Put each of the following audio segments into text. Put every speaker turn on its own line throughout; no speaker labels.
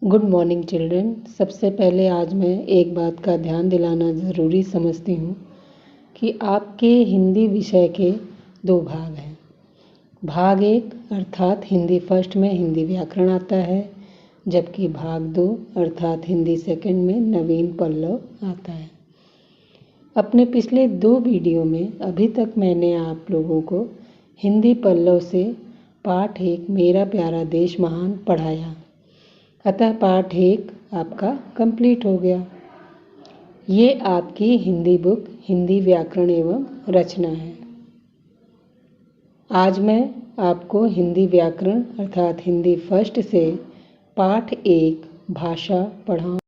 Good morning children. सबसे पहले आज मैं एक बात का ध्यान दिलाना ज़रूरी समझती हूँ कि आपके हिंदी विषय के 2 भाग हैं। भाग 1 अर्थात हिंदी फर्स्ट में हिंदी व्याकरण आता है, जबकि भाग 2 अर्थात हिंदी सेकंड में नवीन पल्लव आता है। अपने पिछले 2 वीडियो में अभी तक मैंने आप लोगों को हिंदी पल्लव से पाठ 1 मेरा प्यारा देश महान पढ़ाया, अतः पाठ 1 आपका कंप्लीट हो गया। ये आपकी हिंदी बुक हिंदी व्याकरण एवं रचना है। आज मैं आपको हिंदी व्याकरण अर्थात हिंदी फर्स्ट से पाठ 1 भाषा पढ़ाऊँ।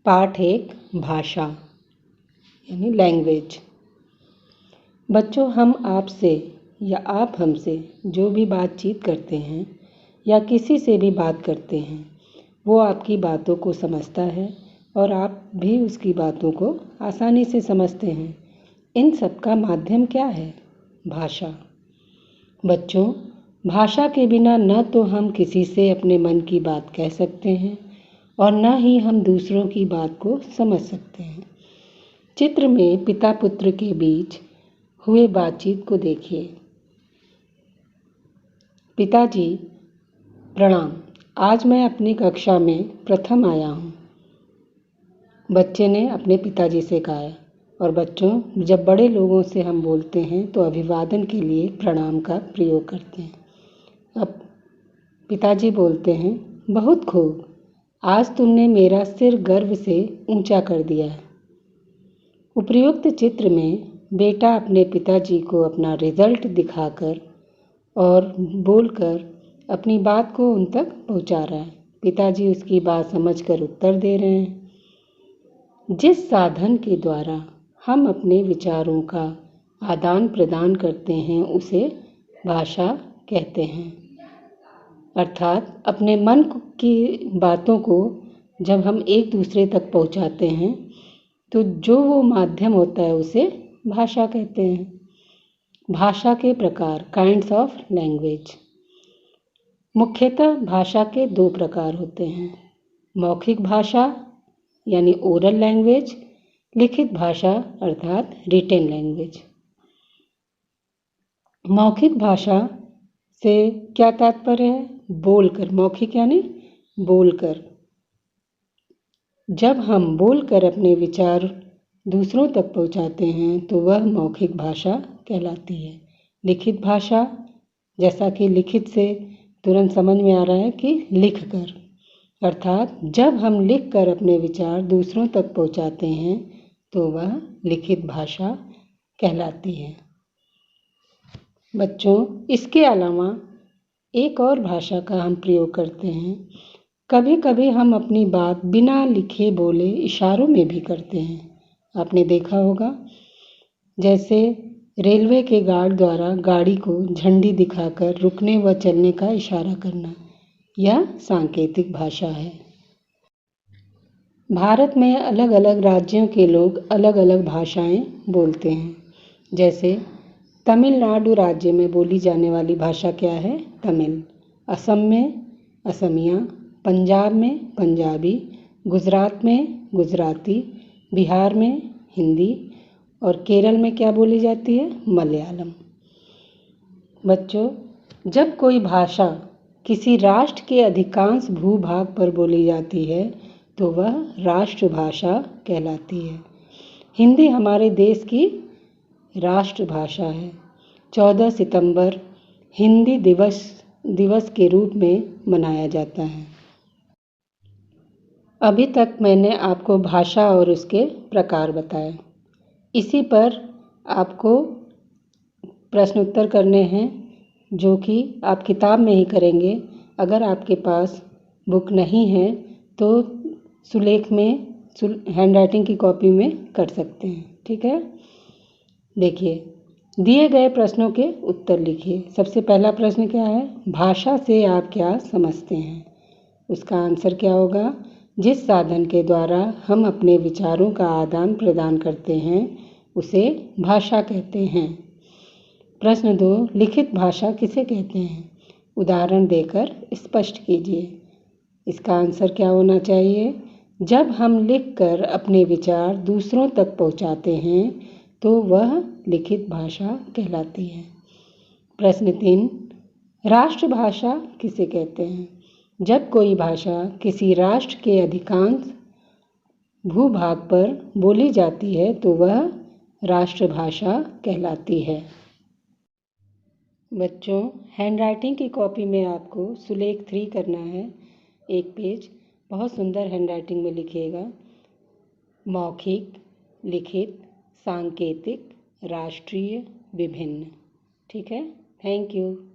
पाठ 1 भाषा यानी लैंग्वेज। बच्चों, हम आपसे या आप हमसे जो भी बातचीत करते हैं या किसी से भी बात करते हैं, वो आपकी बातों को समझता है और आप भी उसकी बातों को आसानी से समझते हैं। इन सब का माध्यम क्या है? भाषा। बच्चों, भाषा के बिना न तो हम किसी से अपने मन की बात कह सकते हैं और न ही हम दूसरों की बात को समझ सकते हैं। चित्र में पिता पुत्र के बीच हुए बातचीत को देखिए। पिताजी, प्रणाम। आज मैं अपनी कक्षा में प्रथम आया हूँ, बच्चे ने अपने पिताजी से कहा। और बच्चों, जब बड़े लोगों से हम बोलते हैं तो अभिवादन के लिए प्रणाम का प्रयोग करते हैं। अब पिताजी बोलते हैं, बहुत खूब, आज तुमने मेरा सिर गर्व से ऊंचा कर दिया है। उपर्युक्त चित्र में बेटा अपने पिताजी को अपना रिजल्ट दिखाकर और बोलकर अपनी बात को उन तक पहुंचा रहा है। पिताजी उसकी बात समझकर उत्तर दे रहे हैं। जिस साधन के द्वारा हम अपने विचारों का आदान प्रदान करते हैं उसे भाषा कहते हैं। अर्थात अपने मन की बातों को जब हम एक दूसरे तक पहुंचाते हैं तो जो वो माध्यम होता है उसे भाषा कहते हैं। भाषा के प्रकार, काइंड्स ऑफ लैंग्वेज। मुख्यतः भाषा के 2 प्रकार होते हैं, मौखिक भाषा यानी ओरल लैंग्वेज, लिखित भाषा अर्थात रिटेन लैंग्वेज। मौखिक भाषा से क्या तात्पर्य है? बोलकर। मौखिक यानी बोलकर। जब हम बोलकर अपने विचार दूसरों तक पहुंचाते हैं तो वह मौखिक भाषा कहलाती है। लिखित भाषा, जैसा कि लिखित से तुरंत समझ में आ रहा है कि लिख कर, अर्थात जब हम लिख कर अपने विचार दूसरों तक पहुंचाते हैं तो वह लिखित भाषा कहलाती है। बच्चों, इसके अलावा एक और भाषा का हम प्रयोग करते हैं। कभी कभी हम अपनी बात बिना लिखे बोले इशारों में भी करते हैं। आपने देखा होगा, जैसे रेलवे के गार्ड द्वारा गाड़ी को झंडी दिखाकर रुकने व चलने का इशारा करना, यह सांकेतिक भाषा है। भारत में अलग अलग राज्यों के लोग अलग अलग भाषाएं बोलते हैं। जैसे तमिलनाडु राज्य में बोली जाने वाली भाषा क्या है? तमिल। असम में असमिया, पंजाब में पंजाबी, गुजरात में गुजराती, बिहार में हिंदी और केरल में क्या बोली जाती है? मलयालम। बच्चों, जब कोई भाषा किसी राष्ट्र के अधिकांश भूभाग पर बोली जाती है तो वह राष्ट्रभाषा कहलाती है। हिंदी हमारे देश की राष्ट्रभाषा है। 14 सितंबर हिंदी दिवस के रूप में मनाया जाता है। अभी तक मैंने आपको भाषा और उसके प्रकार बताए। इसी पर आपको प्रश्न उत्तर करने हैं, जो कि आप किताब में ही करेंगे। अगर आपके पास बुक नहीं है तो सुलेख में हैंड राइटिंग की कॉपी में कर सकते हैं। ठीक है, देखिए, दिए गए प्रश्नों के उत्तर लिखिए। सबसे पहला प्रश्न क्या है? भाषा से आप क्या समझते हैं? उसका आंसर क्या होगा? जिस साधन के द्वारा हम अपने विचारों का आदान प्रदान करते हैं उसे भाषा कहते हैं। प्रश्न 2, लिखित भाषा किसे कहते हैं? उदाहरण देकर स्पष्ट कीजिए। इसका आंसर क्या होना चाहिए? जब हम लिखकर अपने विचार दूसरों तक पहुंचाते हैं तो वह लिखित भाषा कहलाती है। प्रश्न 3, राष्ट्रभाषा किसे कहते हैं? जब कोई भाषा किसी राष्ट्र के अधिकांश भूभाग पर बोली जाती है तो वह राष्ट्रभाषा कहलाती है। बच्चों, हैंडराइटिंग की कॉपी में आपको सुलेख 3 करना है। एक पेज बहुत सुंदर हैंडराइटिंग में लिखिएगा। मौखिक, लिखित, सांकेतिक, राष्ट्रीय, विभिन्न। ठीक है? Thank you.